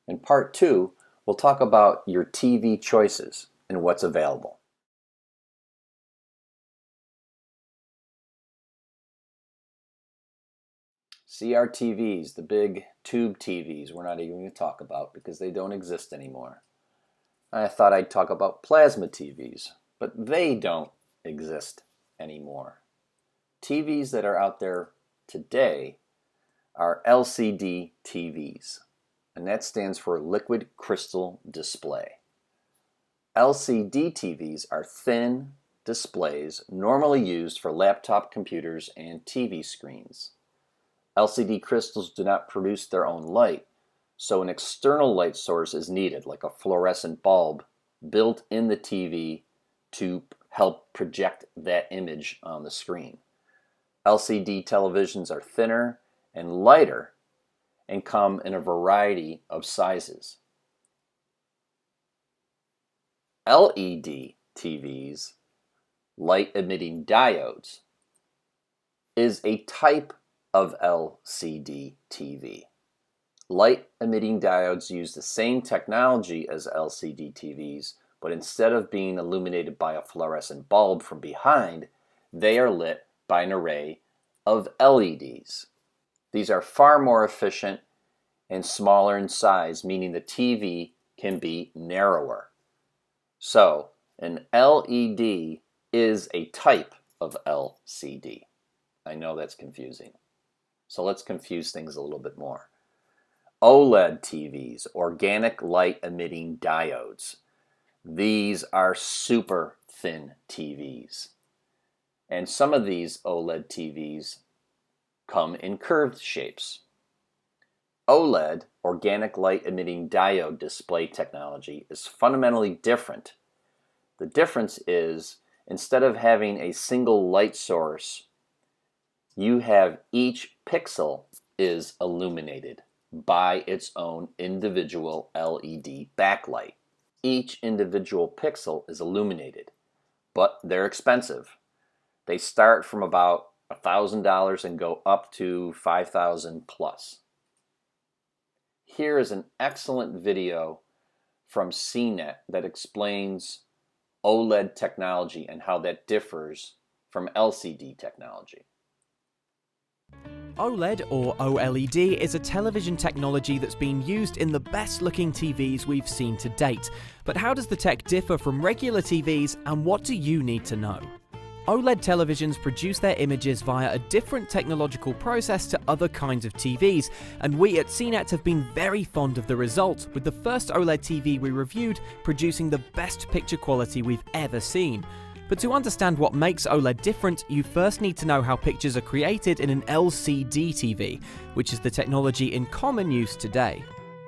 In part 2, we'll talk about your TV choices and what's available. CRTVs, the big tube TVs, we're not even going to talk about because they don't exist anymore. I thought I'd talk about plasma TVs, but they don't exist anymore. TVs that are out there today are LCD TVs, and that stands for liquid crystal display. LCD TVs are thin displays normally used for laptop computers and TV screens. LCD crystals do not produce their own light, so an external light source is needed, like a fluorescent bulb, built in the TV to help project that image on the screen. LCD televisions are thinner and lighter and come in a variety of sizes. LED TVs, light-emitting diodes, is a type of LCD TV. Light-emitting diodes use the same technology as LCD TVs, but instead of being illuminated by a fluorescent bulb from behind, they are lit by an array of LEDs. These are far more efficient and smaller in size, meaning the TV can be narrower. So, an LED is a type of LCD. I know that's confusing. So let's confuse things a little bit more. OLED TVs, organic light emitting diodes. These are super thin TVs. And some of these OLED TVs come in curved shapes. OLED, organic light emitting diode display technology, is fundamentally different. The difference is, instead of having a single light source, you have each pixel is illuminated by its own individual LED backlight. Each individual pixel is illuminated, but they're expensive. They start from about $1,000 and go up to $5,000 plus. Here is an excellent video from CNET that explains OLED technology and how that differs from LCD technology. OLED, or OLED, is a television technology that's been used in the best looking TVs we've seen to date. But how does the tech differ from regular TVs, and what do you need to know? OLED televisions produce their images via a different technological process to other kinds of TVs, and we at CNET have been very fond of the result, with the first OLED TV we reviewed producing the best picture quality we've ever seen. But to understand what makes OLED different, you first need to know how pictures are created in an LCD TV, which is the technology in common use today.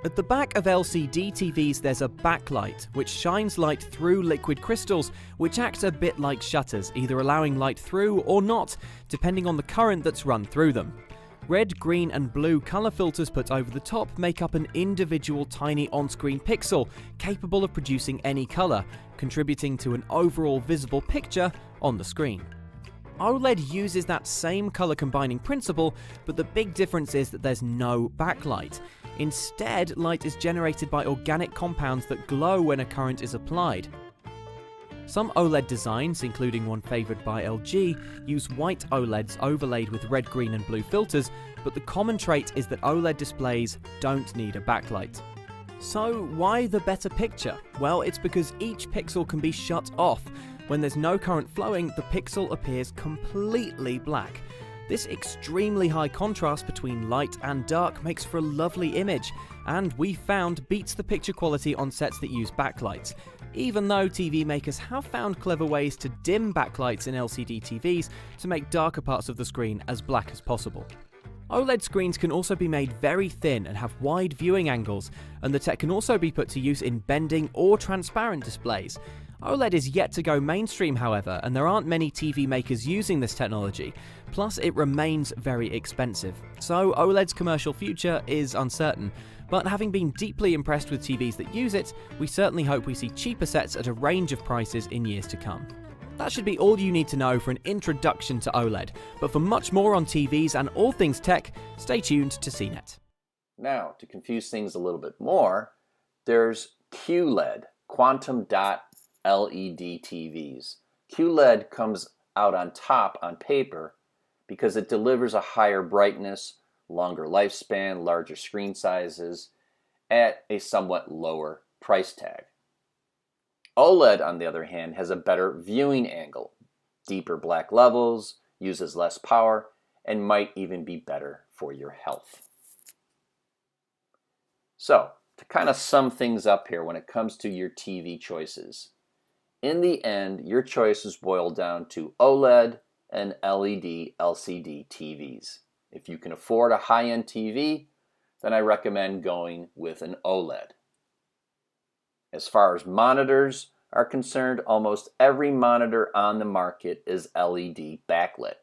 At the back of LCD TVs there's a backlight, which shines light through liquid crystals, which act a bit like shutters, either allowing light through or not, depending on the current that's run through them. Red, green and blue colour filters put over the top make up an individual tiny on-screen pixel, capable of producing any colour, contributing to an overall visible picture on the screen. OLED uses that same colour combining principle, but the big difference is that there's no backlight. Instead, light is generated by organic compounds that glow when a current is applied. Some OLED designs, including one favoured by LG, use white OLEDs overlaid with red, green and blue filters, but the common trait is that OLED displays don't need a backlight. So why the better picture? Well, it's because each pixel can be shut off. When there's no current flowing, the pixel appears completely black. This extremely high contrast between light and dark makes for a lovely image, and we found beats the picture quality on sets that use backlights, even though TV makers have found clever ways to dim backlights in LCD TVs to make darker parts of the screen as black as possible. OLED screens can also be made very thin and have wide viewing angles, and the tech can also be put to use in bending or transparent displays. OLED is yet to go mainstream, however, and there aren't many TV makers using this technology, plus it remains very expensive. So OLED's commercial future is uncertain, but having been deeply impressed with TVs that use it, we certainly hope we see cheaper sets at a range of prices in years to come. That should be all you need to know for an introduction to OLED, but for much more on TVs and all things tech, stay tuned to CNET. Now, to confuse things a little bit more, there's QLED, quantum dot LED TVs. QLED comes out on top on paper because it delivers a higher brightness, longer lifespan, larger screen sizes at a somewhat lower price tag. OLED, on the other hand, has a better viewing angle, deeper black levels, uses less power, and might even be better for your health. So, to kind of sum things up here when it comes to your TV choices, in the end, your choices boil down to OLED and LED LCD TVs. If you can afford a high-end TV, then I recommend going with an OLED. As far as monitors are concerned, almost every monitor on the market is LED backlit.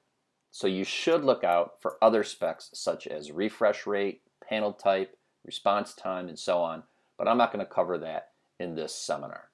So you should look out for other specs such as refresh rate, panel type, response time, and so on, but I'm not going to cover that in this seminar.